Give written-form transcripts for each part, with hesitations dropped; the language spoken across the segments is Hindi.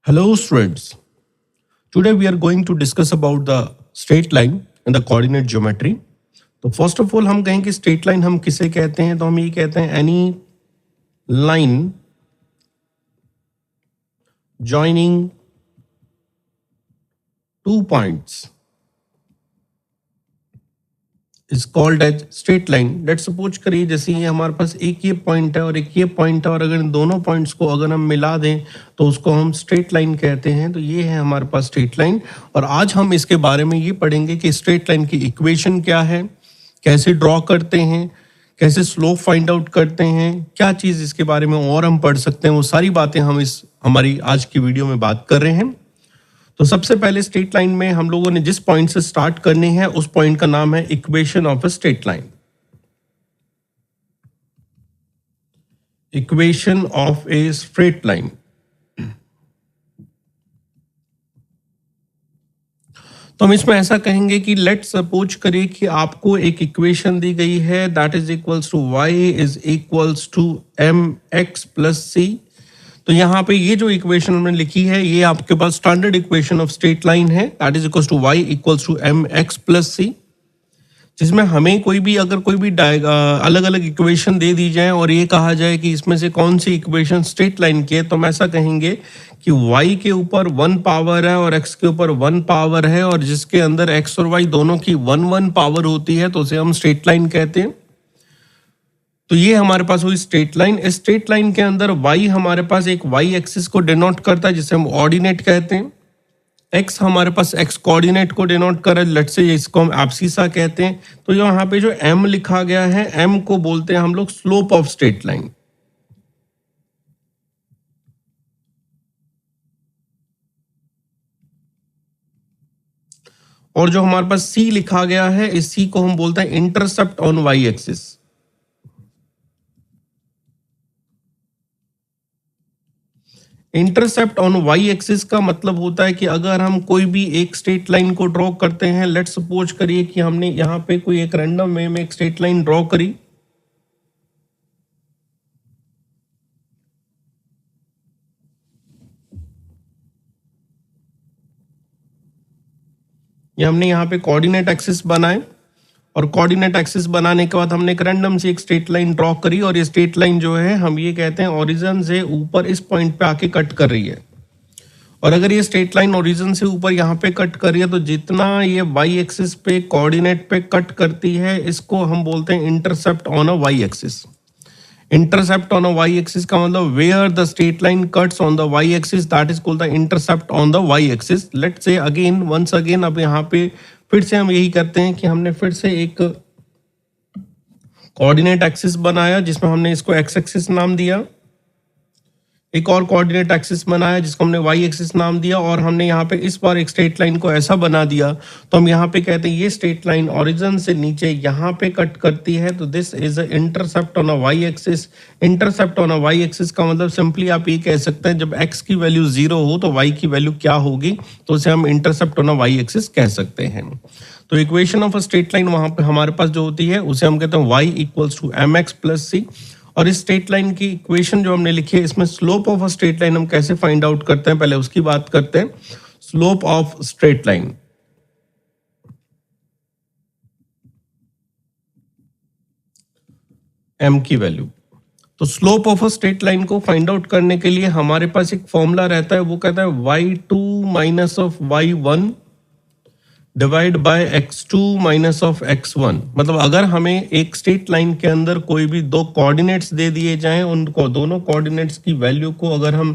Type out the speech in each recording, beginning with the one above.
Hello students, today we are going to discuss about the straight line and the coordinate geometry. तो फर्स्ट ऑफ ऑल हम कहें कि स्ट्रेट लाइन हम किसे कहते हैं, तो हम ये कहते हैं any line joining two points is called as straight line. Let's suppose करिए जैसे ये हमारे पास एक ये पॉइंट है और एक ये पॉइंट है, और अगर इन दोनों पॉइंट्स को अगर हम मिला दें तो उसको हम स्ट्रेट लाइन कहते हैं. तो ये है हमारे पास स्ट्रेट लाइन, और आज हम इसके बारे में ये पढ़ेंगे कि स्ट्रेट लाइन की इक्वेशन क्या है, कैसे ड्रॉ करते हैं, कैसे स्लोप फाइंड आउट करते हैं, क्या चीज़ इसके बारे में और हम पढ़ सकते हैं. वो सारी बातें हम इस हमारी आज की वीडियो में बात कर रहे हैं. तो सबसे पहले स्ट्रेट लाइन में हम लोगों ने जिस पॉइंट से स्टार्ट करनी है उस पॉइंट का नाम है equation of a straight line. Equation of A straight line. तो हम इसमें ऐसा कहेंगे कि लेट सपोज करिए कि आपको एक इक्वेशन दी गई है that is equals to y is equals to m x plus c. तो यहाँ पे ये जो इक्वेशन हमने लिखी है ये आपके पास standard equation of straight line है that is equals to y equals to m x plus c, जिसमें हमें कोई भी अलग अलग इक्वेशन दे दी जाए और ये कहा जाए कि इसमें से कौन सी इक्वेशन स्ट्रेट लाइन की है, तो हम ऐसा कहेंगे कि y के ऊपर 1 पावर है और x के ऊपर 1 पावर है, और जिसके अंदर x और y दोनों की 1 पावर होती है तो उसे हम स्ट्रेट लाइन कहते हैं. तो ये हमारे पास हुई स्ट्रेट लाइन. इस स्ट्रेट लाइन के अंदर y हमारे पास एक y एक्सिस को डिनोट करता है जिसे हम ऑर्डिनेट कहते हैं. x हमारे पास x कोऑर्डिनेट को डिनोट कर रहा है, लेट्स से इसको हम एब्सिसा कहते हैं. तो यहाँ पे जो m लिखा गया है m को बोलते हैं हम लोग स्लोप ऑफ स्ट्रेट लाइन. और जो हमारे पास c लिखा गया है इस c को हम बोलते हैं intercept on y axis. Intercept on Y axis का मतलब होता है कि अगर हम कोई भी एक स्ट्रेट लाइन को ड्रॉ करते हैं, लेट्स सपोज करिए कि हमने यहाँ पे कोई एक रैंडम वे में एक स्ट्रेट लाइन ड्रॉ करी, ये हमने यहाँ पे कोऑर्डिनेट एक्सिस बनाए, और कोऑर्डिनेट एक्सिस बनाने के बाद हमने एक रैंडम सी एक स्ट्रेट लाइन ड्रॉ करी, और ये स्ट्रेट लाइन जो है हम ये कहते हैं ओरिजिन से ऊपर इस पॉइंट पे आके कट कर रही है. और अगर ये स्ट्रेट लाइन ओरिजिन से ऊपर यहाँ पे कट कर रही है तो जितना ये वाई एक्सिस पे कोऑर्डिनेट पे कट करती है इसको हम बोलते हैं intercept on a Y axis. Intercept on a Y axis का मतलब where the straight line cuts on the Y axis that is called the intercept on the Y axis. Let's say again once again अब यहाँ पे फिर से हम यही करते हैं कि हमने फिर से एक कोऑर्डिनेट एक्सिस बनाया जिसमें हमने इसको एक्स एक्सिस नाम दिया, एक और कोऑर्डिनेट एक्सिस बनाया जिसको हमने वाई एक्सिस नाम दिया, और हमने यहाँ पे इस बार एक स्ट्रेट लाइन को ऐसा बना दिया तो हम यहाँ पे कहते हैं ये स्ट्रेट लाइन ओरिजिन से नीचे यहाँ पे कट करती है, तो this is a intercept on a Y axis. Intercept on a Y axis का मतलब सिंपली आप ये कह सकते हैं जब x की वैल्यू 0 हो तो y की वैल्यू क्या होगी, तो उसे हम intercept on a Y axis कह सकते हैं. तो equation of a straight line वहां पे हमारे पास जो होती है उसे हम कहते हैं y equals to m x plus c. और इस स्ट्रेट लाइन की इक्वेशन जो हमने लिखी है इसमें slope of a straight line हम कैसे फाइंड आउट करते हैं, पहले उसकी बात करते हैं. Slope of straight line, m की वैल्यू. तो slope of a straight line को फाइंड आउट करने के लिए हमारे पास एक फॉर्मूला रहता है, वो कहता है y2 minus of y1 divide by x2 minus of x1. मतलब अगर हमें एक स्ट्रेट लाइन के अंदर कोई भी दो कोऑर्डिनेट्स दे दिए जाएं, उनको दोनों कोऑर्डिनेट्स की वैल्यू को अगर हम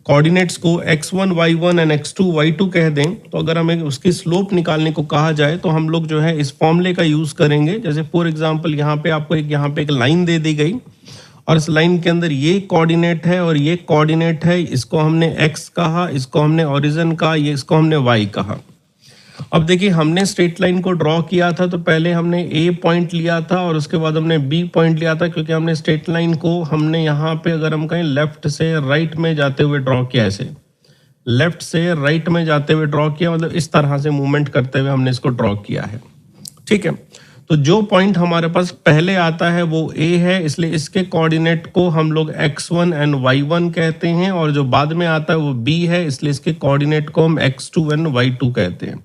कोऑर्डिनेट्स को x1 y1 and x2 y2 कह दें, तो अगर हमें उसकी स्लोप निकालने को कहा जाए तो हम लोग जो है इस फॉर्मूले का यूज करेंगे. जैसे फॉर एग्जांपल यहाँ पे आपको यहाँ पे एक लाइन दे दी गई और इस लाइन के अंदर ये कोऑर्डिनेट है और ये कोऑर्डिनेट है, इसको हमने x कहा, इसको हमने ओरिजिन कहा, ये इसको हमने y कहा. अब देखिए हमने स्ट्रेट लाइन को ड्रॉ किया था तो पहले हमने ए पॉइंट लिया था और उसके बाद हमने बी पॉइंट लिया था, क्योंकि हमने स्ट्रेट लाइन को हमने यहाँ पे अगर हम कहें लेफ्ट से राइट में जाते हुए ड्रॉ किया, ऐसे लेफ्ट से राइट में जाते हुए ड्रॉ किया, मतलब इस तरह से मूवमेंट करते हुए हमने इसको ड्रॉ किया है. ठीक है, तो जो पॉइंट हमारे पास पहले आता है वो ए है, इसलिए इसके कोऑर्डिनेट को हम लोग x1 एंड y1 कहते हैं, और जो बाद में आता है वो बी है, इसलिए इसके कोऑर्डिनेट को हम x2 एंड y2 कहते हैं।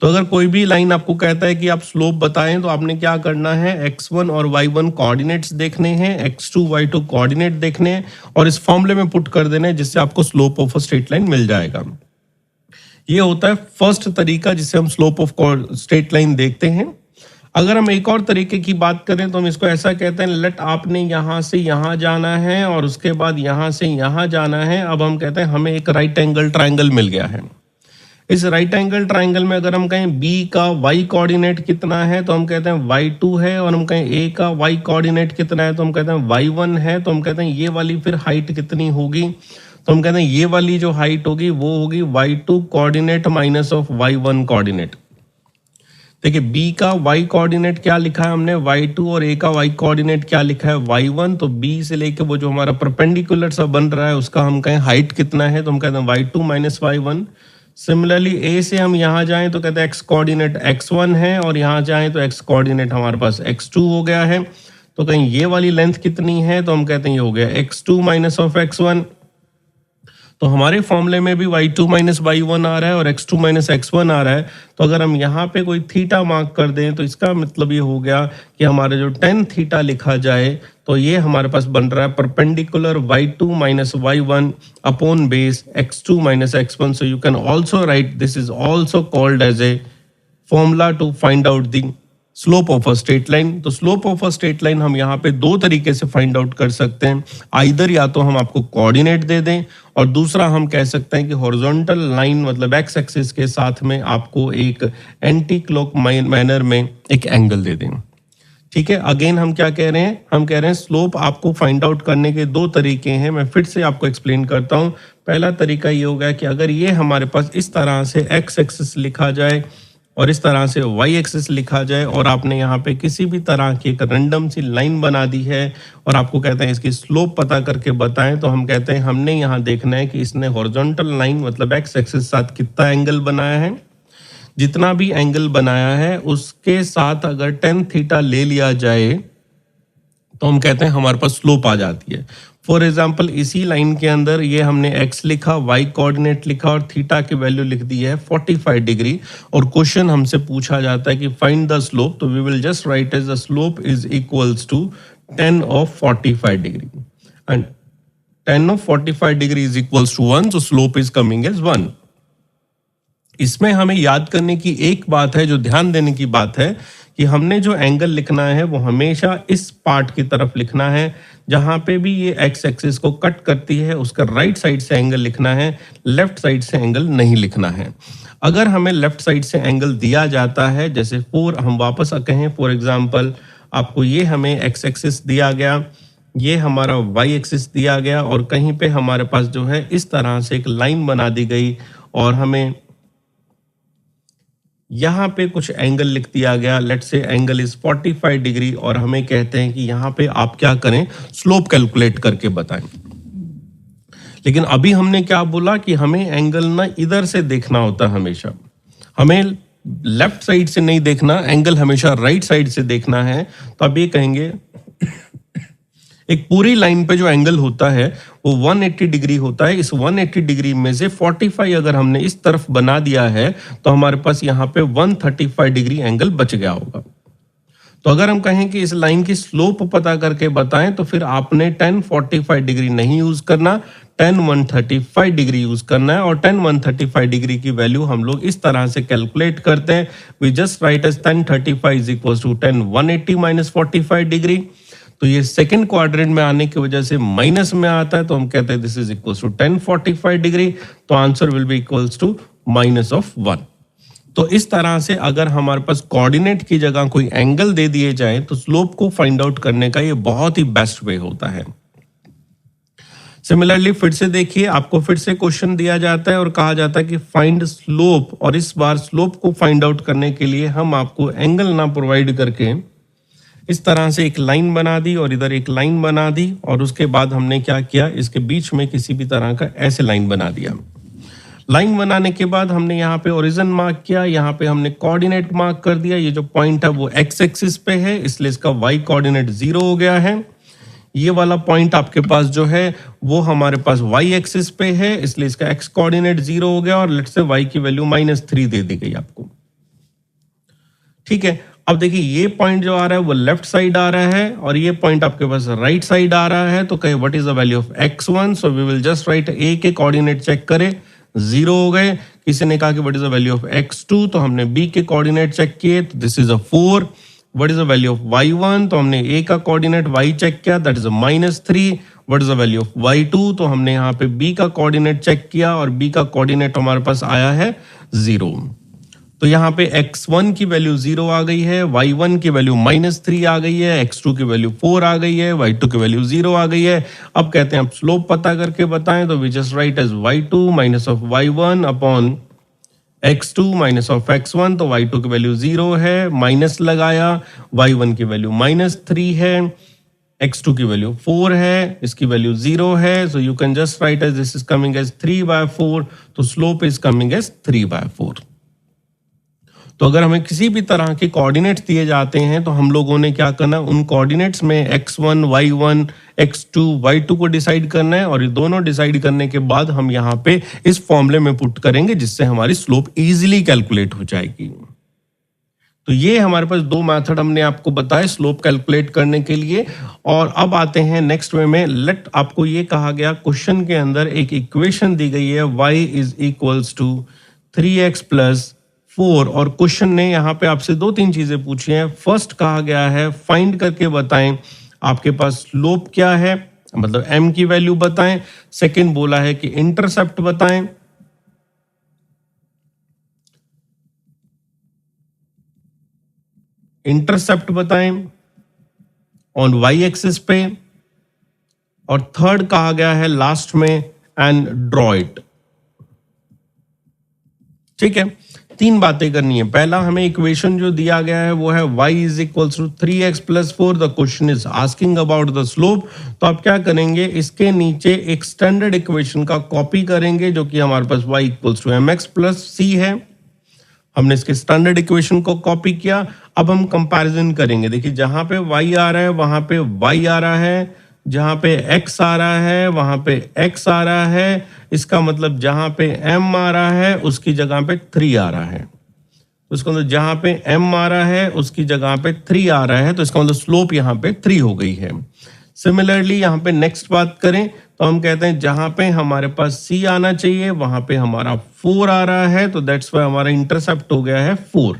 तो अगर कोई भी लाइन आपको कहता है कि आप स्लोप बताएं, तो आपने क्या करना है, x1 और y1 कोऑर्डिनेट्स देखने हैं, x2 y2 कोऑर्डिनेट देखने हैं और इस फॉर्मूले में पुट कर देना है, जिससे आपको slope of a straight line मिल जाएगा। ये होता है फर्स्ट तरीका जिससे हम स्लोप ऑफ स्ट्रेट लाइन देखते हैं। अगर हम एक और तरीके की बात करें तो हम इसको ऐसा कहते हैं, लेट आपने यहाँ से यहाँ जाना है और उसके बाद यहाँ से यहाँ जाना है। अब हम कहते हैं हमें एक राइट एंगल ट्राइंगल मिल गया है। इस राइट एंगल ट्राइंगल में अगर हम कहें b का y कोऑर्डिनेट कितना है, तो हम कहते हैं y2 है, और हम कहें a का y कोऑर्डिनेट कितना है, तो हम कहते हैं y1 है। तो हम कहते हैं ये वाली फिर हाइट कितनी होगी, तो हम कहते हैं ये वाली जो हाइट होगी वो होगी y2 coordinate minus of y1 coordinate. देखिए b का y कोऑर्डिनेट क्या लिखा है हमने, y2, और a का y कोऑर्डिनेट क्या लिखा है, y1। तो b से लेके वो जो हमारा परपेंडिकुलर सा बन रहा है उसका हम कहें हाइट कितना है, तो हम कहते हैं y2 minus y1। Similarly a से हम यहाँ जाएं तो कहते हैं x कोऑर्डिनेट x1 है, और यहाँ जाएं तो x कोऑर्डिनेट हमारे पास x2 हो गया है। तो कहीं ये वाली लेंथ कितनी है, तो हम कहते हैं ये हो गया x2 माइनस ऑफ x1। तो हमारे फॉर्मूले में भी y2 माइनस y1 आ रहा है और x2 माइनस x1 आ रहा है। तो अगर हम यहाँ पे कोई थीटा मार्क कर दें तो इसका मतलब ये हो गया कि हमारा जो tan थीटा लिखा जाए, तो ये हमारे पास बन रहा है perpendicular y2 minus y1 upon base x2 minus x1। So you can also write this is also called as a formula to find out the slope of a straight line. तो slope of a straight line हम यहाँ पे दो तरीके से फाइंड आउट कर सकते हैं। आइदर या तो हम आपको कोऑर्डिनेट दे दें, और दूसरा हम कह सकते हैं कि हॉरिजॉन्टल लाइन मतलब एक्स एक्सिस के साथ में आपको एक एंटी क्लॉक मैनर में एक एंगल दे दें। ठीक है, अगेन हम क्या कह रहे हैं, हम कह रहे हैं स्लोप आपको फाइंड आउट करने के दो तरीके हैं। मैं फिर से आपको एक्सप्लेन करता हूँ। पहला तरीका ये होगा कि अगर ये हमारे पास इस तरह से एक्स एक्सिस लिखा जाए और इस तरह से वाई एक्सिस लिखा जाए, और आपने यहाँ पे किसी भी तरह की एक रैंडम सी लाइन बना दी है और आपको कहते हैं इसकी स्लोप पता करके बताएं, तो हम कहते हैं हमने यहाँ देखना है कि इसने हॉरिजॉन्टल लाइन मतलब एक्स एक्सिस साथ कितना एंगल बनाया है। जितना भी एंगल बनाया है उसके साथ अगर tan थीटा ले लिया जाए तो हम कहते हैं हमारे पास स्लोप आ जाती है। फॉर एग्जाम्पल इसी लाइन के अंदर ये हमने x लिखा, y कोऑर्डिनेट लिखा और थीटा की वैल्यू लिख दी है 45 डिग्री, और क्वेश्चन हमसे पूछा जाता है कि फाइंड द स्लोप। तो we will just write as the slope is equals to tan of 45 degree, and tan of 45 degree is equals to 1, so slope is coming as 1। इसमें हमें याद करने की एक बात है, जो ध्यान देने की बात है, कि हमने जो एंगल लिखना है वो हमेशा इस पार्ट की तरफ लिखना है। जहां पे भी ये एक्स एक्सिस को कट करती है उसका राइट साइड से एंगल लिखना है, लेफ्ट साइड से एंगल नहीं लिखना है। अगर हमें लेफ्ट साइड से एंगल दिया जाता है, जैसे हम वापस कहें फॉर एग्जांपल आपको ये हमें एक्स एक्सिस दिया गया, ये हमारा वाई एक्सिस दिया गया, और कहीं पे हमारे पास जो है इस तरह से एक लाइन बना दी गई और हमें यहाँ पे कुछ एंगल लिख दिया गया, let's say angle is 45 degree, और हमें कहते हैं कि यहाँ पे आप क्या करें, स्लोप कैलकुलेट करके बताएं। लेकिन अभी हमने क्या बोला कि हमें एंगल ना इधर से देखना होता है, हमेशा हमें लेफ्ट साइड से नहीं देखना, एंगल हमेशा राइट साइड से देखना है। तो अब ये कहेंगे एक पूरी लाइन पे जो एंगल होता है वो 180 डिग्री होता है। इस 180 डिग्री में से 45 अगर हमने इस तरफ बना दिया है तो हमारे पास यहाँ पे 135 डिग्री एंगल बच गया होगा। तो अगर हम कहें कि इस लाइन की स्लोप पता करके बताएं, तो फिर आपने tan 45 डिग्री नहीं यूज करना, tan 135 डिग्री यूज करना है। और tan 135 डिग्री की वैल्यू हम लोग इस तरह से कैलकुलेट करते हैं, we just write as tan 35 is equal to tan 180 minus 45 degree. तो ये सेकंड क्वाड्रेंट में आने की वजह से माइनस में आता है, तो हम कहते हैं this is equal to tan 45 degree. तो answer will be equals to minus of 1। तो इस तरह से अगर हमारे पास कोऑर्डिनेट की जगह कोई एंगल दे दिए जाए तो स्लोप को फाइंड आउट करने का ये बहुत ही बेस्ट वे होता है। सिमिलरली फिर से देखिए, आपको फिर से क्वेश्चन दिया जाता है और कहा जाता है कि फाइंड स्लोप, और इस बार स्लोप को फाइंड आउट करने के लिए हम आपको एंगल ना प्रोवाइड करके इस तरह से एक लाइन बना दी और इधर एक लाइन बना दी, और उसके बाद हमने क्या किया, इसके बीच में किसी भी तरह का ऐसे लाइन बना दिया। लाइन बनाने के बाद हमने यहाँ पे ओरिजिन मार्क किया, यहाँ पे हमने कोऑर्डिनेट मार्क कर दिया। ये जो पॉइंट है वो एक्स एक्सिस पे है, इसलिए इसका वाई कोऑर्डिनेट 0 हो गया है। ये वाला पॉइंट आपके पास जो है वो हमारे पास वाई एक्सिस पे है, इसलिए इसका एक्स कोऑर्डिनेट 0 हो गया और लेट्स से वाई की वैल्यू -3 दे दी गई आपको। ठीक है, अब देखिए ये पॉइंट जो आ रहा है वो लेफ्ट साइड आ रहा है और ये पॉइंट आपके पास राइट साइड आ रहा है। तो कहे what is the value of x1, so we will just write a के कोऑर्डिनेट चेक करें, 0 हो गए। किसी ने कहा कि what is the value of x2, तो हमने b के कोऑर्डिनेट चेक किए, तो this is a 4। What is the value of y1, तो हमने a का कोऑर्डिनेट y चेक किया, that is a -3। What is the value of y2, तो हमने यहाँ पे b का कोऑर्डिनेट चेक किया और b का कोऑर्डिनेट हमारे पास आया है 0। तो यहाँ पे x1 की वैल्यू 0 आ गई है, y1 की वैल्यू -3 आ गई है, x2 की वैल्यू 4 आ गई है, y2 की वैल्यू 0 आ गई है। अब कहते हैं आप स्लोप पता करके बताएं, तो we just write as y2 minus of y1 upon x2 minus of x1। तो y2 की वैल्यू 0 है, माइनस लगाया, y1 की वैल्यू -3 है, x2 की वैल्यू 4 है, इसकी वैल्यू 0 है। So you can just write as this is coming as 3/4, तो स्लोप इज कमिंग एज 3/4। तो अगर हमें किसी भी तरह के कोऑर्डिनेट्स दिए जाते हैं तो हम लोगों ने क्या करना है, उन कोऑर्डिनेट्स में x1, y1, x2, y2 को डिसाइड करना है और ये दोनों डिसाइड करने के बाद हम यहाँ पे इस फॉर्मूले में पुट करेंगे जिससे हमारी स्लोप इजीली कैलकुलेट हो जाएगी। तो ये हमारे पास दो मेथड हमने आपको बताए स्लोप कैलकुलेट करने के लिए। और अब आते हैं नेक्स्ट वे में। लेट आपको ये कहा गया क्वेश्चन के अंदर एक इक्वेशन दी गई है y is equals to 3x plus 4 और क्वेश्चन ने यहाँ पे आपसे 2-3 चीजें पूछी हैं। फर्स्ट कहा गया है फाइंड करके बताएं आपके पास स्लोप क्या है, मतलब m की वैल्यू बताएं। सेकंड बोला है कि इंटरसेप्ट बताएं। इंटरसेप्ट बताएं ऑन y एक्सिस पे। और थर्ड कहा गया है लास्ट में एंड ड्रॉ इट। ठीक है, 3 बातें करनी है। पहला हमें इक्वेशन जो दिया गया है वो है y is equals to 3x plus 4। The question is asking about the slope. तो आप क्या करेंगे, इसके नीचे एक स्टैंडर्ड इक्वेशन का कॉपी करेंगे जो कि हमारे पास y equals to mx plus c है। हमने इसके स्टैंडर्ड इक्वेशन को कॉपी किया। अब हम कंपैरिजन करेंगे। देखिए जहां पे y आ रहा है वहां पे y आ रहा है, जहां पे x आ रहा है वहां पे x आ रहा है। इसका मतलब जहां पे m आ रहा है उसकी जगह पे 3 आ रहा है। तो इसका मतलब जहां पे m आ रहा है उसकी जगह पे 3 आ रहा है, तो इसका मतलब स्लोप यहाँ पे 3 हो गई है। सिमिलरली यहाँ पे नेक्स्ट बात करें तो हम कहते हैं जहां पे हमारे पास c आना चाहिए वहां पे हमारा 4 आ रहा है, तो दैट्स वाई हमारा इंटरसेप्ट हो गया है 4।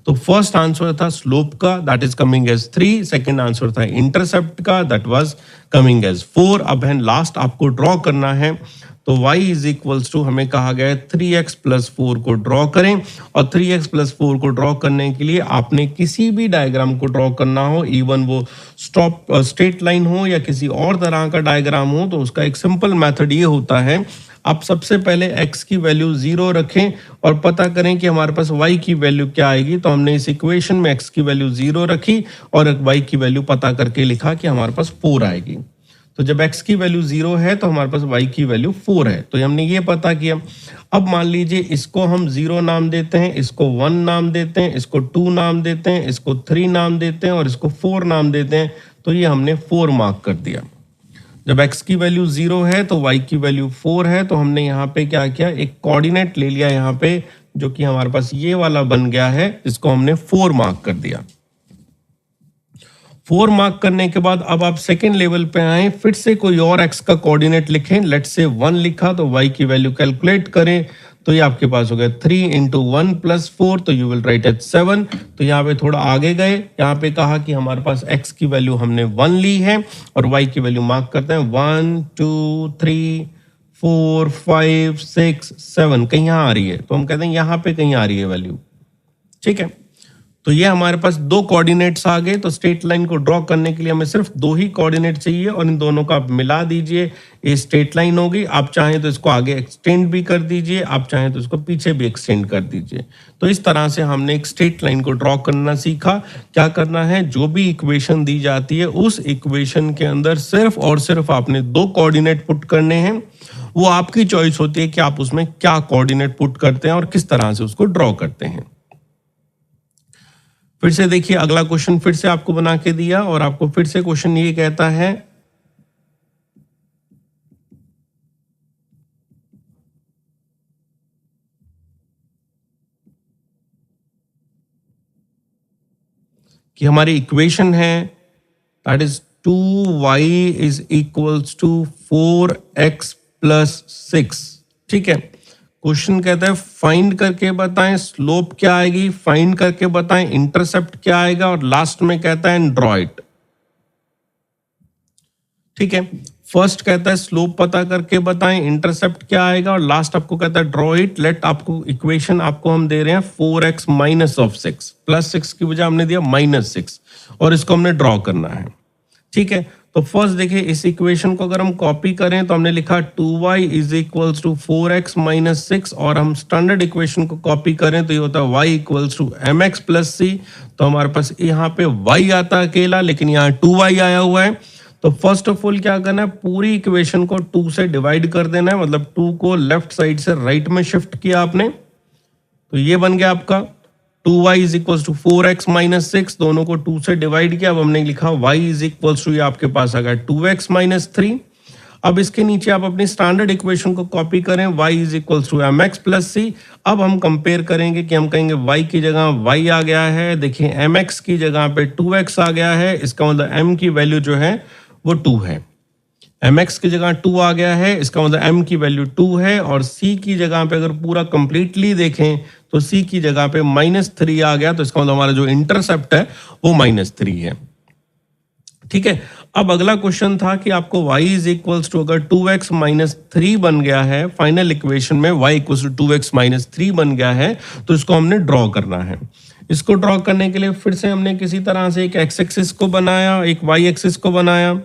तो फर्स्ट आंसर था स्लोप का, that is coming as 3। Second answer था इंटरसेप्ट का, दैट वाज कमिंग एज 4। अब है लास्ट आपको ड्रॉ करना है। तो y इज इक्वल्स टू हमें कहा गया है 3x प्लस 4 को ड्रॉ करें। और 3x प्लस 4 को ड्रॉ करने के लिए आपने किसी भी डायग्राम को ड्रॉ करना हो, इवन वो स्ट्रेट लाइन हो या किसी और तरह का डायग्राम हो, तो उसका एक सिंपल मेथड ये होता है, आप सबसे पहले x की वैल्यू 0 रखें और पता करें कि हमारे पास y की वैल्यू क्या आएगी। तो हमने इस इक्वेशन में x की वैल्यू 0 रखी और y की वैल्यू पता करके लिखा कि हमारे पास 4 आएगी। तो जब x की वैल्यू 0 है तो हमारे पास y की वैल्यू 4 है, तो हमने ये पता किया। अब मान लीजिए इसको हम 0 नाम देते हैं, इसको 1 नाम देते हैं, इसको 2 नाम देते हैं, इसको 3 नाम देते हैं और इसको 4 नाम देते हैं। तो ये हमने 4 मार्क कर दिया। जब x की वैल्यू 0 है तो y की वैल्यू 4 है, तो हमने यहाँ पे क्या किया, एक कोऑर्डिनेट ले लिया यहाँ पे जो कि हमारे पास ये वाला बन गया है, इसको हमने 4 मार्क कर दिया। 4 मार्क करने के बाद अब आप सेकेंड लेवल पे आए, फिर से कोई और x का कोऑर्डिनेट लिखें। लेट्स से 1 लिखा तो y की वैल्यू कैलकुलेट करें, तो ये आपके पास हो गया 3 इंटू 1 प्लस 4, तो यू विल राइट एट 7। तो यहाँ पे थोड़ा आगे गए, यहाँ पे कहा कि हमारे पास x की वैल्यू हमने 1 ली है और y की वैल्यू मार्क करते हैं 1 2 3 4 5 6 7, कहीं यहाँ आ रही है, तो हम कहते हैं यहाँ पे कहीं आ रही है वैल्यू। ठीक है, तो ये हमारे पास 2 कोऑर्डिनेट्स आ गए। तो स्ट्रेट लाइन को ड्रॉ करने के लिए हमें सिर्फ 2 ही कोऑर्डिनेट चाहिए और इन दोनों को आप मिला दीजिए, ये स्ट्रेट लाइन होगी। आप चाहें तो इसको आगे एक्सटेंड भी कर दीजिए, आप चाहें तो इसको पीछे भी एक्सटेंड कर दीजिए। तो इस तरह से हमने एक स्ट्रेट लाइन को ड्रॉ करना सीखा। क्या करना है, जो भी इक्वेशन दी जाती है उस इक्वेशन के अंदर सिर्फ और सिर्फ आपने 2 कोऑर्डिनेट पुट करने हैं वो आपकी चॉइस होती है कि आप उसमें क्या कोऑर्डिनेट पुट करते हैं और किस तरह से उसको ड्रॉ करते हैं। फिर से देखिए अगला क्वेश्चन फिर से आपको बना के दिया और आपको फिर से क्वेश्चन ये कहता है कि हमारी इक्वेशन है that is 2y is equals to 4x plus 6। ठीक है, क्वेश्चन कहता है फाइंड करके बताएं स्लोप क्या आएगी, फाइंड करके बताएं इंटरसेप्ट क्या आएगा और लास्ट में कहता है ड्रॉ इट। ठीक है, फर्स्ट कहता है स्लोप पता करके बताएं इंटरसेप्ट क्या आएगा और लास्ट आपको कहता है ड्रॉ इट। लेट आपको इक्वेशन आपको हम दे रहे हैं 4x माइनस ऑफ 6 प्लस 6 की बजाय हमने दिया माइनस 6 और इसको हमने ड्रॉ करना है। ठीक है, तो फर्स्ट देखिए इस इक्वेशन को अगर हम कॉपी करें तो हमने लिखा 2y is equals to 4x minus 6 और हम स्टैंडर्ड इक्वेशन को कॉपी करें तो ये होता है y equals to mx plus c। तो हमारे पास यहाँ पे y आता है अकेला लेकिन यहाँ 2y आया हुआ है। तो फर्स्ट ऑफ ऑल क्या करना है, पूरी इक्वेशन को 2 से डिवाइड कर देना है, मतलब 2 को लेफ्ट साइड से राइट में शिफ्ट किया आपने तो ये बन गया आपका 2y is equal to 4x minus 6, दोनों को 2 से डिवाइड किया। अब हमने लिखा y इज इक्वल टू, ये आपके पास आ गया 2x माइनस 3। अब इसके नीचे आप अपनी स्टैंडर्ड इक्वेशन को कॉपी करें y is equal to mx plus c। अब हम कंपेयर करेंगे कि हम कहेंगे y की जगह y आ गया है, देखिए mx की जगह पे 2x आ गया है, इसका मतलब m की वैल्यू जो है वो 2 है। mx की जगह 2 आ गया है, इसका मतलब m की वैल्यू 2 है और c की जगह पे अगर पूरा कंप्लीटली देखें तो c की जगह पे -3 आ गया, तो इसका मतलब हमारा जो इंटरसेप्ट है वो -3 है। ठीक है, अब अगला क्वेश्चन था कि आपको y इज इक्वल्स टू, अगर 2x माइनस 3 बन गया है फाइनल इक्वेशन में, y equals to 2x minus 3 बन गया है तो इसको हमने ड्रॉ करना है। इसको ड्रॉ करने के लिए फिर से हमने किसी तरह से एक x एक्सिस को बनाया, एक y एक्सिस को बनाया।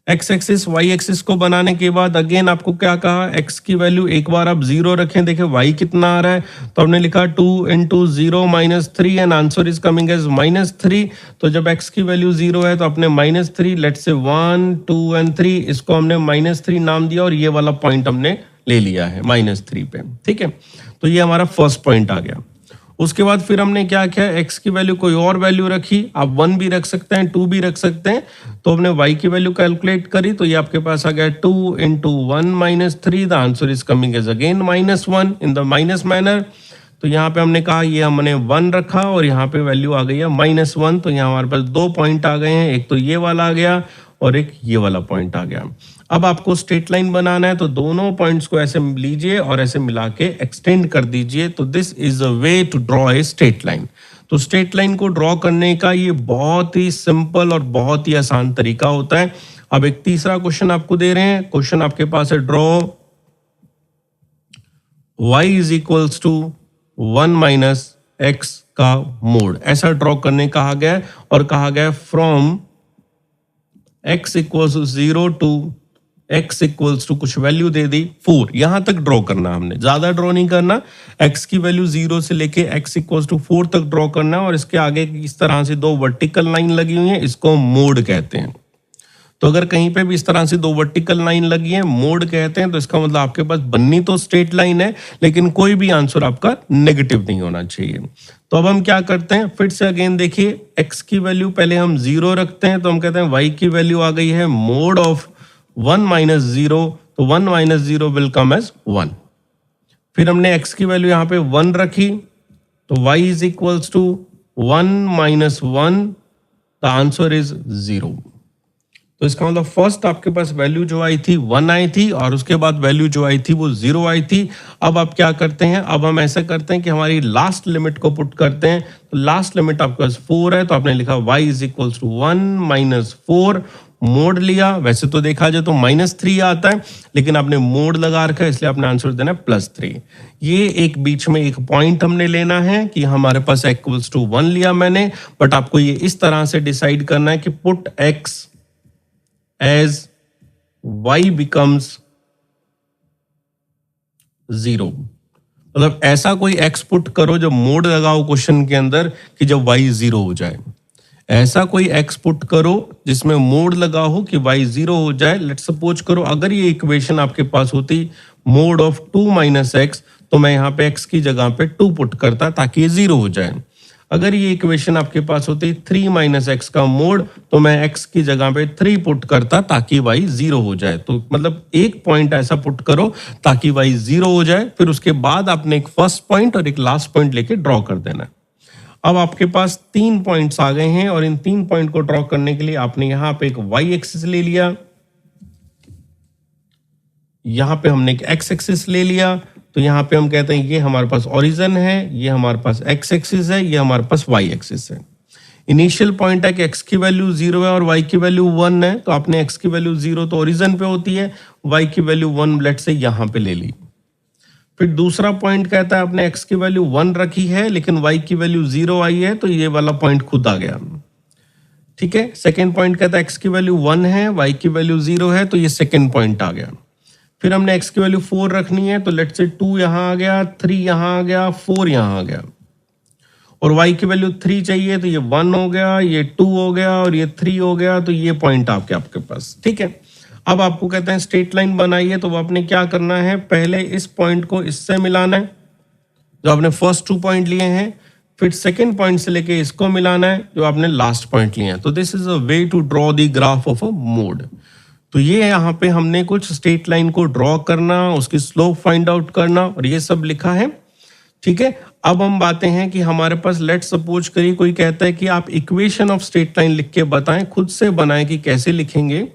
x एक्सिस y एक्सिस को बनाने के बाद अगेन आपको क्या कहा, x की वैल्यू एक बार आप 0 रखें, देखें y कितना आ रहा है, तो हमने लिखा 2 into 0 minus 3 and answer is coming as -3। तो जब x की वैल्यू 0 है तो अपने -3, लेट से 1 2 एंड 3, इसको हमने -3 नाम दिया और ये वाला पॉइंट हमने ले लिया है -3 पे। ठीक है, तो ये हमारा फर्स्ट पॉइंट आ गया। उसके बाद फिर हमने क्या किया, x की वैल्यू कोई और वैल्यू रखी, आप 1 भी रख सकते हैं 2 भी रख सकते हैं। तो हमने y की वैल्यू कैलकुलेट करी तो ये आपके पास आ गया 2 into 1 minus 3, the answer is coming as again -1 in the minus manner. तो यहाँ पे हमने कहा ये हमने 1 रखा और यहाँ पे वैल्यू आ गई है -1। तो यहाँ हमारे पास 2 पॉइंट आ गए हैं, एक तो ये वाला आ गया और एक ये वाला पॉइंट आ गया। अब आपको स्ट्रेट लाइन बनाना है तो दोनों पॉइंट्स को ऐसे लीजिए और ऐसे मिला के एक्सटेंड कर दीजिए। तो this is a way to draw a straight line. तो स्ट्रेट लाइन को ड्रॉ करने का ये बहुत ही सिंपल और बहुत ही आसान तरीका होता है। अब एक तीसरा क्वेश्चन आपको दे रहे हैं, क्वेश्चन आपके पास है draw y is equals to 1 minus x का मोड, ऐसा ड्रॉ करने कहा गया और कहा गया फ्रॉम x इक्वल्स टू 0 टू x इक्वल्स टू कुछ वैल्यू दे दी 4, यहां तक ड्रॉ करना, हमने ज्यादा ड्रॉ नहीं करना। x की वैल्यू 0 से लेके x इक्वल्स टू 4 तक ड्रॉ करना और इसके आगे इस तरह से 2 वर्टिकल लाइन लगी हुई है, इसको मोड कहते हैं। तो अगर कहीं पे भी इस तरह से 2 वर्टिकल लाइन लगी है, मोड कहते हैं, तो इसका मतलब आपके पास बननी तो स्ट्रेट लाइन है लेकिन कोई भी आंसर आपका नेगेटिव नहीं होना चाहिए। तो अब हम क्या करते हैं, फिर से अगेन देखिए x की वैल्यू पहले हम 0 रखते हैं, तो हम कहते हैं y की वैल्यू आ गई है मोड ऑफ 1 माइनस 0, तो 1 माइनस 0 विल कम एज 1। फिर हमने x की वैल्यू यहाँ पे 1 रखी तो y is equals to 1 minus 1, the answer is 0। तो इसका मतलब फर्स्ट आपके पास वैल्यू जो आई थी 1 आई थी और उसके बाद वैल्यू जो आई थी वो 0 आई थी। अब आप क्या करते हैं, अब हम ऐसा करते हैं कि हमारी लास्ट लिमिट को पुट करते हैं। तो लास्ट लिमिट आपके पास 4 है तो आपने लिखा y is equals to 1 minus 4, mod लिया। वैसे तो देखा जाए तो -3 आता है लेकिन आपने मोड लगा रखा है इसलिए आपने आंसर देना है +3। ये एक बीच में एक पॉइंट हमने लेना है कि हमारे पास इक्वल्स टू 1 लिया मैंने, बट आपको ये इस तरह से डिसाइड करना है कि put x as y becomes 0, मतलब ऐसा कोई x पुट करो जब मोड लगाओ क्वेश्चन के अंदर कि जब y 0 हो जाए। ऐसा कोई x पुट करो जिसमें मोड लगा हो कि y 0 हो जाए। लेट सपोज करो अगर ये इक्वेशन आपके पास होती मोड ऑफ 2 माइनस एक्स, तो मैं यहाँ पे x की जगह पे 2 पुट करता ताकि ये 0 हो जाए। अगर ये इक्वेशन आपके पास होती 3 माइनस एक्स का मोड, तो मैं x की जगह पे 3 पुट करता ताकि y 0 हो जाए। तो मतलब एक पॉइंट ऐसा पुट करो ताकि y 0 हो जाए, फिर उसके बाद आपने एक फर्स्ट पॉइंट और एक लास्ट पॉइंट लेके ड्रॉ कर देना है। अब आपके पास 3 पॉइंट्स आ गए हैं और इन 3 पॉइंट को ड्रॉ करने के लिए आपने यहां पे एक y एक्सिस ले लिया, यहां पे हमने एक x एक्सिस ले लिया। तो यहां पे हम कहते हैं ये हमारे पास ओरिजिन है, ये हमारे पास x एक्सिस है, ये हमारे पास y एक्सिस है। इनिशियल पॉइंट है कि x की वैल्यू 0 है और y की वैल्यू 1 है, तो आपने x की वैल्यू 0 तो ओरिजिन पे होती है, y की वैल्यू 1 लेट से यहां पे ले ली। फिर दूसरा पॉइंट कहता है आपने x की वैल्यू 1 रखी है लेकिन y की वैल्यू 0 आई है, तो ये वाला पॉइंट खुद आ गया। ठीक है, सेकेंड पॉइंट कहता है x की वैल्यू 1 है, y की वैल्यू 0 है, तो ये सेकेंड पॉइंट आ गया। फिर हमने x की वैल्यू 4 रखनी है, तो लेट से 2 यहां आ गया, 3 यहां आ गया, 4 यहां आ गया। और y की वैल्यू 3 चाहिए, तो ये 1 हो गया, ये 2 हो गया और ये 3 हो गया, तो ये पॉइंट आपके पास। ठीक है, अब आपको कहते हैं स्ट्रेट लाइन बनाइए, तो वो आपने क्या करना है, पहले इस पॉइंट को इससे मिलाना है जो आपने फर्स्ट 2 पॉइंट लिए हैं, फिर सेकेंड पॉइंट से लेके इसको मिलाना है जो आपने लास्ट पॉइंट लिए हैं। तो this is a way to draw the graph of a mod. तो ये यहाँ पे हमने कुछ स्ट्रेट लाइन को ड्रॉ करना, उसकी स्लोप फाइंड आउट करना और ये सब लिखा है। ठीक है, अब हम बातें हैं कि हमारे पास लेट सपोज करिए कोई कहता है कि आप इक्वेशन ऑफ स्ट्रेट लाइन लिख के बताएं, खुद से बनाएं कि कैसे लिखेंगे।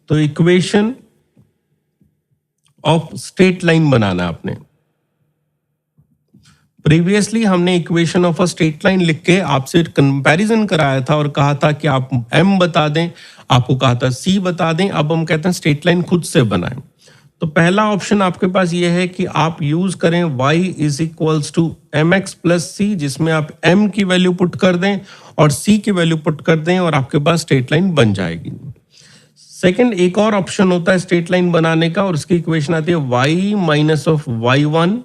तो इक्वेशन ऑफ स्ट्रेट लाइन बनाना आपने। प्रीवियसली हमने equation of a straight line लिख के आपसे कंपैरिजन कराया था और कहा था कि आप m बता दें, आपको कहा था c बता दें। अब हम कहते हैं स्ट्रेट लाइन खुद से बनाएं। तो पहला ऑप्शन आपके पास ये है कि आप यूज करें y is equals to mx plus c, जिसमें आप m की वैल्यू पुट कर दें और c की वैल्यू पुट कर दें और आपके पास स्ट्रेट लाइन बन जाएगी। सेकंड एक और ऑप्शन होता है स्ट्रेट लाइन बनाने का और उसकी इक्वेशन आती है y minus of y1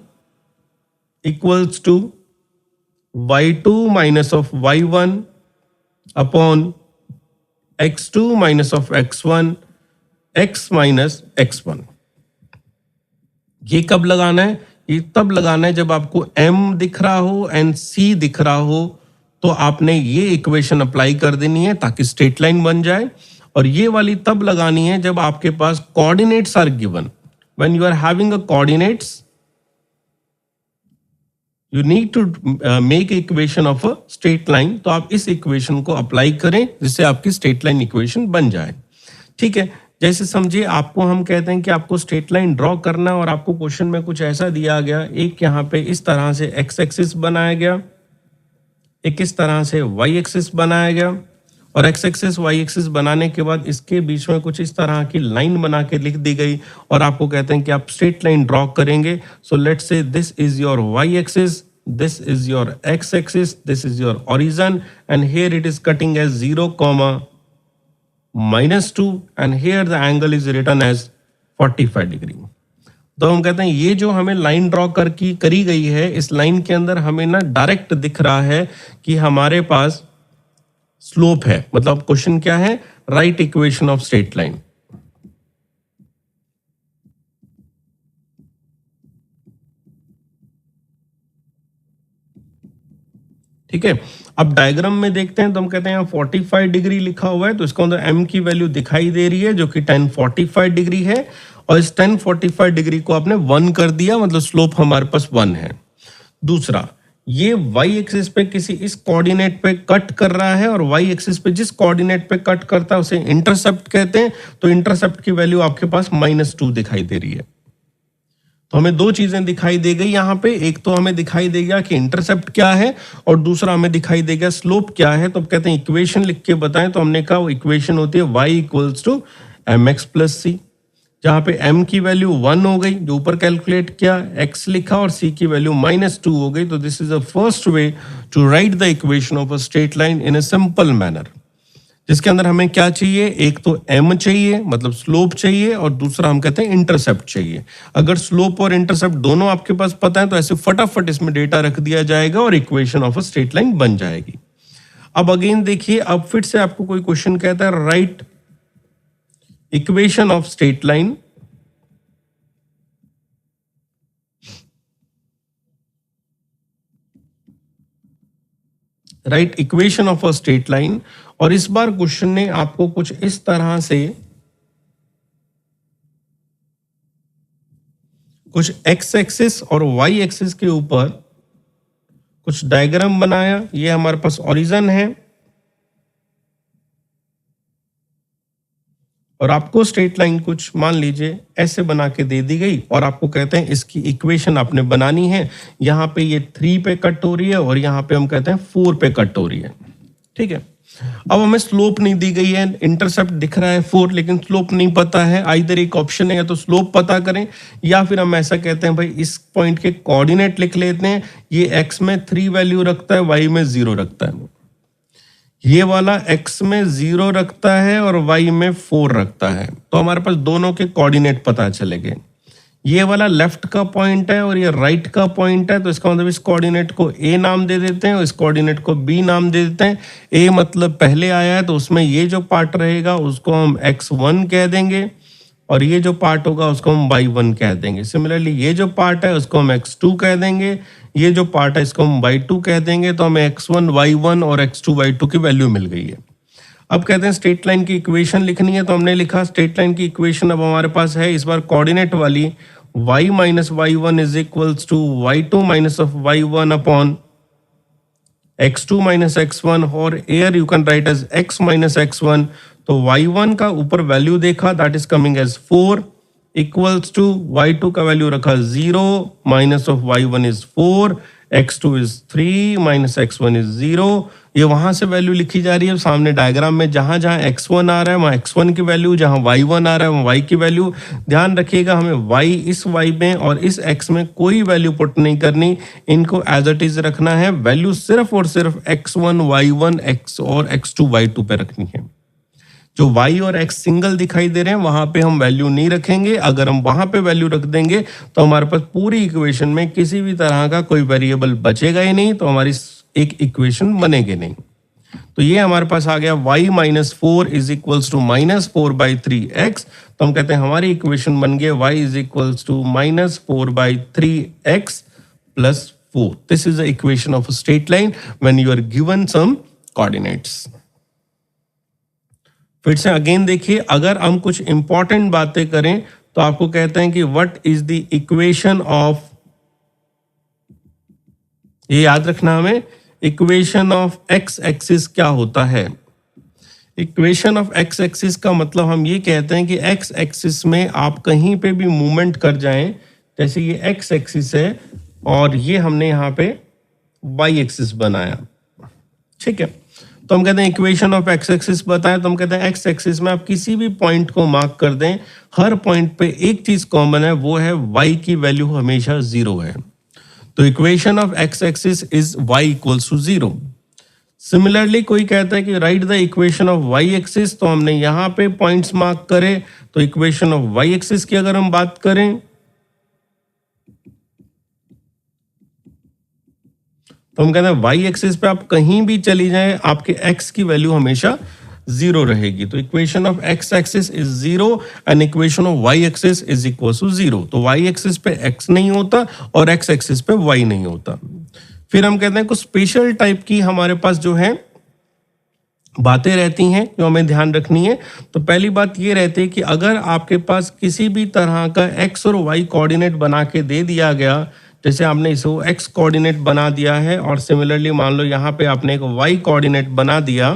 equals to y2 minus of y1 upon x2 minus of x1 x minus x1। ये कब लगाना है, ये तब लगाना है जब आपको m दिख रहा हो एंड c दिख रहा हो, तो आपने ये इक्वेशन अप्लाई कर देनी है ताकि स्ट्रेट लाइन बन जाए। और ये वाली तब लगानी है जब आपके पास coordinates are given. When you are having a coordinates you need to make equation of a straight line. तो आप इस इक्वेशन को अप्लाई करें जिससे आपकी स्ट्रेट लाइन इक्वेशन बन जाए। ठीक है, जैसे समझिए आपको हम कहते हैं कि आपको स्ट्रेट लाइन ड्रॉ करना और आपको क्वेश्चन में कुछ ऐसा दिया गया, एक यहाँ पे इस तरह से एक्स एक्सिस बनाया गया, एक इस तरह से वाई एक्सिस बनाया गया और एक्स एक्सिस वाई एक्सिस बनाने के बाद इसके बीच में कुछ इस तरह की लाइन बना के लिख दी गई और आपको कहते हैं कि आप स्ट्रेट लाइन ड्रॉ करेंगे। So let's say this is your Y axis, this is your x axis, this is your origin and here it is cutting as 0 comma minus 2 and here the angle is written as 45 degree। तो हम कहते हैं ये जो हमें लाइन ड्रॉ करी गई है, इस लाइन के अंदर हमें ना डायरेक्ट दिख रहा है कि हमारे पास स्लोप है। मतलब क्वेश्चन क्या है, right equation of straight line. ठीक है, अब डायग्राम में देखते हैं तो हम कहते हैं 45 डिग्री लिखा हुआ है, तो इसके अंदर m की वैल्यू दिखाई दे रही है जो कि 1045 डिग्री है और इस 1045 डिग्री को आपने 1 कर दिया, मतलब स्लोप हमारे पास 1 है। दूसरा, ये y एक्सिस पे किसी इस कोऑर्डिनेट पे कट कर रहा है और y एक्सिस पे जिस कोऑर्डिनेट पे कट करता है उसे इंटरसेप्ट कहते हैं। तो इंटरसेप्ट की वैल्यू आपके पास -2 दिखाई दे रही है। तो हमें दो चीजें दिखाई दे गई यहाँ पे, एक तो हमें दिखाई देगा कि इंटरसेप्ट क्या है और दूसरा हमें दिखाई देगा स्लोप क्या है। तो अब कहते हैं इक्वेशन लिख के बताएं, तो हमने कहा वो इक्वेशन होती है y equals to mx plus c, जहाँ पे m की वैल्यू 1 हो गई जो ऊपर कैलकुलेट किया, x लिखा और c की वैल्यू -2 हो गई। तो this is a first way to write the equation of a straight line in a simple manner, जिसके अंदर हमें क्या चाहिए, एक तो m चाहिए मतलब स्लोप चाहिए और दूसरा हम कहते हैं इंटरसेप्ट चाहिए। अगर स्लोप और इंटरसेप्ट दोनों आपके पास पता है तो ऐसे फटाफट इसमें डेटा रख दिया जाएगा और equation of a straight line बन जाएगी। अब अगेन देखिए, अब फिर से आपको कोई क्वेश्चन कहता है right equation of straight line, right equation of a straight line. और इस बार क्वेश्चन ने आपको कुछ इस तरह से कुछ एक्स एक्सिस और वाई एक्सिस के ऊपर कुछ डायग्राम बनाया। ये हमारे पास ओरिजिन है और आपको स्ट्रेट लाइन कुछ मान लीजिए ऐसे बना के दे दी गई और आपको कहते हैं इसकी इक्वेशन आपने बनानी है। यहाँ पे ये 3 पे कट हो रही है और यहाँ पे हम कहते हैं 4 पे कट हो रही है। ठीक है, अब हमें स्लोप नहीं दी गई है, इंटरसेप्ट दिख रहा है 4 लेकिन स्लोप नहीं पता है। आइदर एक ऑप्शन है या तो स्लोप पता करें या फिर हम ऐसा कहते हैं भाई इस पॉइंट के कोऑर्डिनेट लिख लेते हैं। ये x में 3 वैल्यू रखता है, y में 0 रखता है। ये वाला x में 0 रखता है और y में 4 रखता है, तो हमारे पास दोनों के कोऑर्डिनेट पता चलेंगे। ये वाला लेफ्ट का पॉइंट है और ये राइट का पॉइंट है, तो इसका मतलब इस कोऑर्डिनेट को a नाम दे देते हैं और इस कोऑर्डिनेट को b नाम दे देते हैं। a मतलब पहले आया है तो उसमें ये जो पार्ट रहेगा उसको हम x1 कह देंगे और ये जो पार्ट होगा उसको हम y1 कह देंगे। सिमिलरली ये जो पार्ट है उसको हम x2 कह देंगे, ये जो पार्ट है इसको हम y2 कह देंगे। तो हमें x1 y1 और x2 y2 की वैल्यू मिल गई है। अब कहते हैं स्ट्रेट लाइन की इक्वेशन लिखनी है, तो हमने लिखा स्ट्रेट लाइन की इक्वेशन अब हमारे पास है इस बार कोऑर्डिनेट वाली y minus y1 is equals to y2 minus of y1 upon x2 minus x1 और here you can write as x minus x1। तो y1 का ऊपर वैल्यू देखा that is coming as 4 equals to y2 का वैल्यू रखा 0 minus of y1 is 4, x2 is 3 minus x1 is 0। ये वहां से वैल्यू लिखी जा रही है सामने डायग्राम में, जहां जहां x1 आ रहा है वहां x1 की वैल्यू, जहां y1 आ रहा है वहां y की वैल्यू। ध्यान रखिएगा हमें y इस y में और इस x में कोई वैल्यू पुट नहीं करनी, इनको एज इट इज रखना है। वैल्यू सिर्फ और सिर्फ x1 y1 x और x2 y2 पे रखनी है। जो y और x सिंगल दिखाई दे रहे हैं वहां पे हम वैल्यू नहीं रखेंगे। अगर हम वहां पे वैल्यू रख देंगे तो हमारे पास पूरी इक्वेशन में किसी भी तरह का कोई वेरिएबल बचेगा ही नहीं, तो हमारी एक इक्वेशन बनेगी नहीं। तो ये हमारे पास आ गया y minus 4 is equals to minus 4/3x। तो हम कहते हैं हमारी इक्वेशन बन गई y is equals to minus 4/3x plus 4। This is the equation of a straight line when you are given some coordinates. फिर से अगेन देखिए, अगर हम कुछ इंपॉर्टेंट बातें करें तो आपको कहते हैं कि what is the equation of, ये याद रखना हमें, इक्वेशन ऑफ एक्स एक्सिस क्या होता है। इक्वेशन ऑफ एक्स एक्सिस का मतलब हम ये कहते हैं कि एक्स एक्सिस में आप कहीं पे भी मूवमेंट कर जाएं, जैसे ये एक्स एक्सिस है और ये हमने यहाँ पे वाई एक्सिस बनाया, ठीक है। तो हम कहते हैं इक्वेशन ऑफ एक्स एक्सिस बताएं, तो हम कहते हैं एक्स एक्सिस में आप किसी भी पॉइंट को मार्क कर दें, हर पॉइंट पे एक चीज कॉमन है, वो है y की वैल्यू हमेशा 0 है। तो equation of X axis is y equals to 0। Similarly कोई कहता है कि write the equation of y axis, तो हमने यहाँ पे पॉइंट्स मार्क करे। तो इक्वेशन ऑफ y एक्सिस की अगर हम बात करें तो हम कहते हैं y एक्सिस पे आप कहीं भी चली जाएं आपके x की वैल्यू हमेशा 0 रहेगी। तो equation of x axis is 0 and equation of y axis is equal to 0। तो y एक्सिस पे x नहीं होता और x एक्सिस पे y नहीं होता। फिर हम कहते हैं कुछ स्पेशल टाइप की हमारे पास जो है बातें रहती हैं जो हमें ध्यान रखनी है। तो पहली बात ये रहती है कि अगर आपके पास किसी भी तरह का x और y कोऑर्डिनेट बना के दे दिया गया, जैसे आपने इसको x कोऑर्डिनेट बना दिया है और सिमिलरली मान लो यहाँ पे आपने एक y कोऑर्डिनेट बना दिया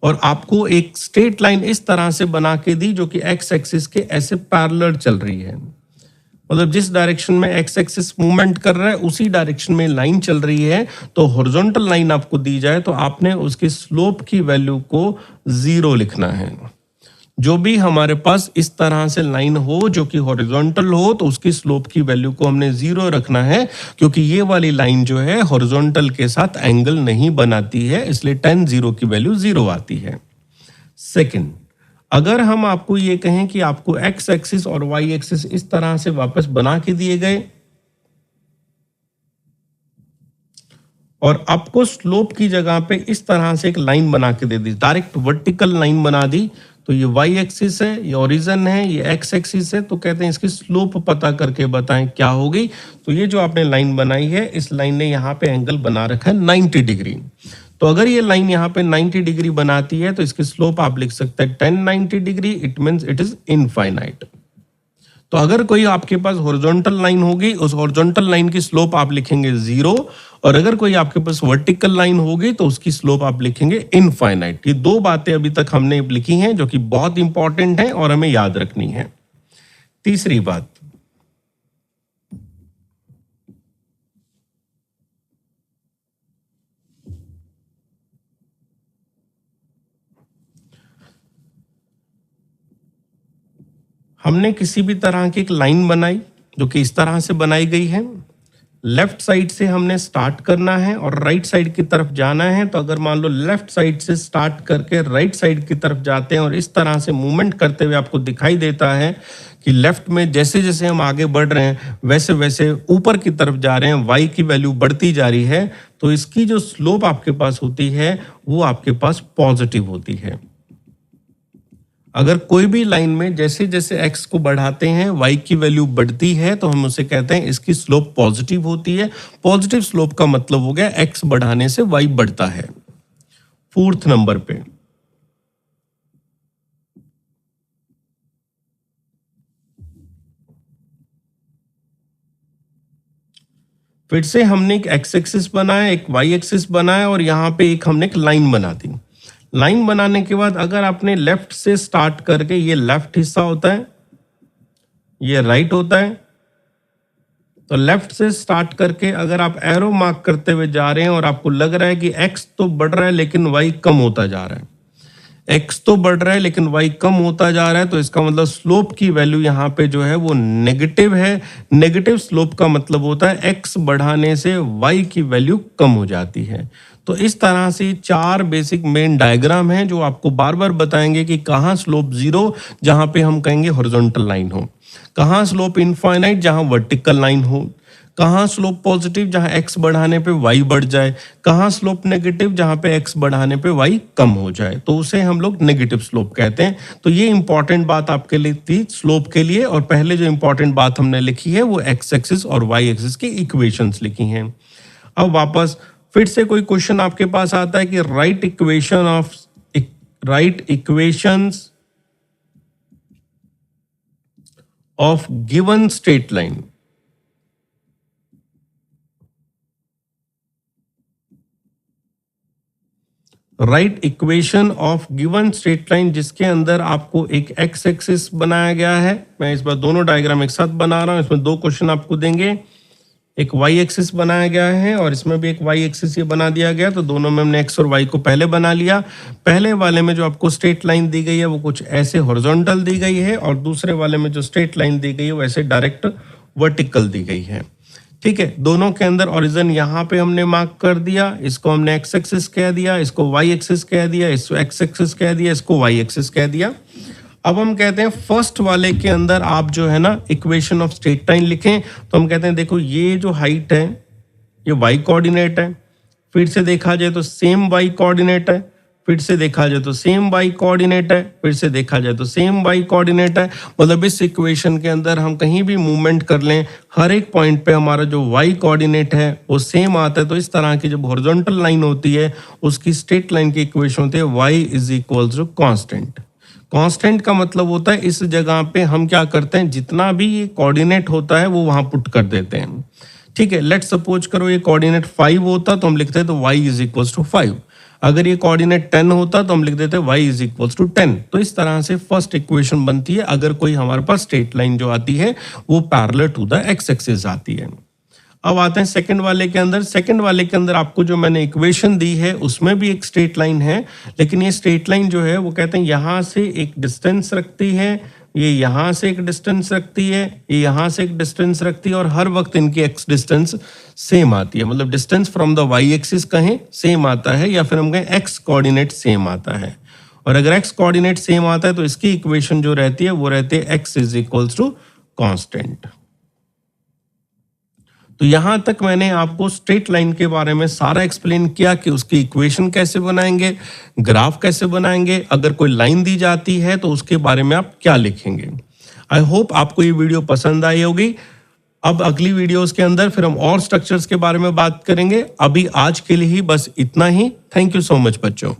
और आपको एक स्ट्रेट लाइन इस तरह से बना के दी जो कि x एक्सिस के ऐसे पैरेलल चल रही है, मतलब जिस डायरेक्शन में x एक्सिस मूवमेंट कर रहा है उसी डायरेक्शन में लाइन चल रही है। तो हॉरिजॉन्टल लाइन आपको दी जाए तो आपने उसकी स्लोप की वैल्यू को 0 लिखना है। जो भी हमारे पास इस तरह से लाइन हो जो कि हॉरिजॉन्टल हो तो उसकी स्लोप की वैल्यू को हमने 0 रखना है, क्योंकि ये वाली लाइन जो है हॉरिजॉन्टल के साथ एंगल नहीं बनाती है, इसलिए tan 0 की वैल्यू 0 आती है। सेकंड, अगर हम आपको ये कहें कि आपको x एक्सिस और y एक्सिस इस तरह से वापस बना के दिए गए और आपको स्लोप की जगह पे इस तरह से एक लाइन बना के दे दी, डायरेक्ट वर्टिकल लाइन बना दी। तो ये y एक्सिस है, ये ओरिजिन है, ये x एक्सिस है। तो कहते हैं इसकी स्लोप पता करके बताएं क्या होगी। तो ये जो आपने लाइन बनाई है, इस लाइन ने यहाँ पे एंगल बना रखा है 90 डिग्री। तो अगर ये लाइन यहाँ पे 90 डिग्री बनाती है तो इसकी स्लोप आप लिख सकते हैं 1090 degree. It means it is infinite. तो अगर कोई आपके पास हॉरिजॉन्टल लाइन होगी, उस हॉरिजॉन्टल लाइन की स्लोप आप लिखेंगे 0, और अगर कोई आपके पास वर्टिकल लाइन होगी तो उसकी स्लोप आप लिखेंगे इनफाइनाइट। ये दो बातें अभी तक हमने लिखी हैं जो कि बहुत इंपॉर्टेंट हैं और हमें याद रखनी है। तीसरी बात, हमने किसी भी तरह की एक लाइन बनाई जो कि इस तरह से बनाई गई है। लेफ्ट साइड से हमने स्टार्ट करना है और राइट साइड की तरफ जाना है। तो अगर मान लो लेफ्ट साइड से स्टार्ट करके राइट साइड की तरफ जाते हैं और इस तरह से मूवमेंट करते हुए आपको दिखाई देता है कि लेफ्ट में जैसे जैसे हम आगे बढ़ रहे हैं वैसे वैसे ऊपर की तरफ जा रहे हैं, y की वैल्यू बढ़ती जा रही है, तो इसकी जो स्लोप आपके पास होती है वो आपके पास पॉजिटिव होती है। अगर कोई भी लाइन में जैसे जैसे x को बढ़ाते हैं y की वैल्यू बढ़ती है तो हम उसे कहते हैं इसकी स्लोप पॉजिटिव होती है। पॉजिटिव स्लोप का मतलब हो गया x बढ़ाने से y बढ़ता है। फोर्थ नंबर पे, फिर से हमने एक x एक्सिस बनाया, एक y एक्सिस बनाया और यहाँ पे एक हमने एक लाइन बना दी। लाइन बनाने के बाद अगर आपने लेफ्ट से स्टार्ट करके, ये लेफ्ट हिस्सा होता है, ये राइट होता है, तो लेफ्ट से स्टार्ट करके अगर आप एरो मार्क करते हुए जा रहे हैं और आपको लग रहा है कि x तो बढ़ रहा है लेकिन y कम होता जा रहा है, x तो बढ़ रहा है लेकिन y कम होता जा रहा है, तो इसका मतलब स्लोप की वैल्यू यहाँ पे जो है वो नेगेटिव है। नेगेटिव स्लोप का मतलब होता है x बढ़ाने से y की वैल्यू कम हो जाती है। तो इस तरह से चार बेसिक मेन डायग्राम हैं जो आपको बार बार बताएंगे कि कहाँ स्लोप जीरो जहाँ पे हम कहेंगे हॉरिजॉन्टल लाइन हो, कहाँ स्लोप इनफाइनाइट जहाँ वर्टिकल लाइन हो, कहाँ स्लोप पॉजिटिव जहाँ x बढ़ाने पे y बढ़ जाए, कहाँ स्लोप नेगेटिव जहाँ पे x बढ़ाने पे y कम हो जाए, तो उसे हम लोग नेगेटिव स्लोप कहते हैं। तो ये इंपॉर्टेंट बात आपके लिए थी स्लोप के लिए। और पहले जो इंपॉर्टेंट बात हमने लिखी है वो x एक्सिस और y एक्सिस की इक्वेशंस लिखी हैं। अब वापस फिर से कोई क्वेश्चन आपके पास आता है कि right equations of given straight line. Right equation of given straight line जिसके अंदर आपको एक x एक्सिस बनाया गया है। मैं इस बार दोनों डायग्राम एक साथ बना रहा हूं, इसमें दो क्वेश्चन आपको देंगे। एक y एक्सिस बनाया गया है और इसमें भी एक y एक्सिस ये बना दिया गया। तो दोनों में हमने x और y को पहले बना लिया। पहले वाले में जो आपको स्ट्रेट लाइन दी गई है वो कुछ ऐसे हॉरिजॉन्टल दी गई है और दूसरे वाले में जो स्ट्रेट लाइन दी गई है वो ऐसे डायरेक्ट वर्टिकल दी गई है। ठीक है, दोनों के अंदर ओरिजिन यहाँ पे हमने मार्क कर दिया, इसको हमने x एक्सिस कह दिया, इसको y एक्सिस कह दिया, इसको x एक्सिस कह दिया, इसको y एक्सिस कह दिया। अब हम कहते हैं फर्स्ट वाले के अंदर आप जो है ना इक्वेशन ऑफ स्ट्रेट लाइन लिखें। तो हम कहते हैं देखो ये जो हाइट है ये y कोऑर्डिनेट है, फिर से देखा जाए तो सेम y कोऑर्डिनेट है, फिर से देखा जाए तो सेम y कोऑर्डिनेट है, फिर से देखा जाए तो सेम y कोऑर्डिनेट है। मतलब इस इक्वेशन के अंदर हम कहीं भी मूवमेंट कर लें हर एक पॉइंट पे हमारा जो y कोऑर्डिनेट है वो सेम आता है। तो इस तरह की जब हॉरिजॉन्टल लाइन होती है उसकी स्ट्रेट लाइन की इक्वेशन होती है y is equal to constant. Constant का मतलब होता है इस जगह पे हम क्या करते हैं, जितना भी ये कोऑर्डिनेट होता है वो वहां पुट कर देते हैं। ठीक है, लेट्स सपोज करो ये कोऑर्डिनेट 5 होता तो हम लिखते हैं तो y इज इक्वल टू 5। अगर ये कोऑर्डिनेट 10 होता तो हम लिख देते y इज इक्वल टू 10। तो इस तरह से फर्स्ट इक्वेशन बनती है अगर कोई हमारे पास स्ट्रेट लाइन जो आती है वो parallel to the x axis आती है। अब आते हैं सेकंड वाले के अंदर। सेकंड वाले के अंदर आपको जो मैंने इक्वेशन दी है उसमें भी एक स्ट्रेट लाइन है, लेकिन ये स्ट्रेट लाइन जो है वो कहते हैं यहाँ से एक डिस्टेंस रखती है, ये यहाँ से एक डिस्टेंस रखती है, ये यहाँ से एक डिस्टेंस रखती है और हर वक्त इनकी एक्स डिस्टेंस सेम आती है। मतलब distance from the Y axis कहें सेम आता है या फिर हम कहें एक्स कोऑर्डिनेट सेम आता है। और अगर एक्स कोऑर्डिनेट सेम आता है तो इसकी इक्वेशन जो रहती है वो रहती है X is equals to constant. तो यहाँ तक मैंने आपको स्ट्रेट लाइन के बारे में सारा एक्सप्लेन किया कि उसकी इक्वेशन कैसे बनाएंगे, ग्राफ कैसे बनाएंगे, अगर कोई लाइन दी जाती है तो उसके बारे में आप क्या लिखेंगे। आई होप आपको ये वीडियो पसंद आई होगी। अब अगली वीडियोस के अंदर फिर हम और स्ट्रक्चर्स के बारे में बात करेंगे। अभी आज के लिए ही बस इतना ही। थैंक यू सो मच बच्चों।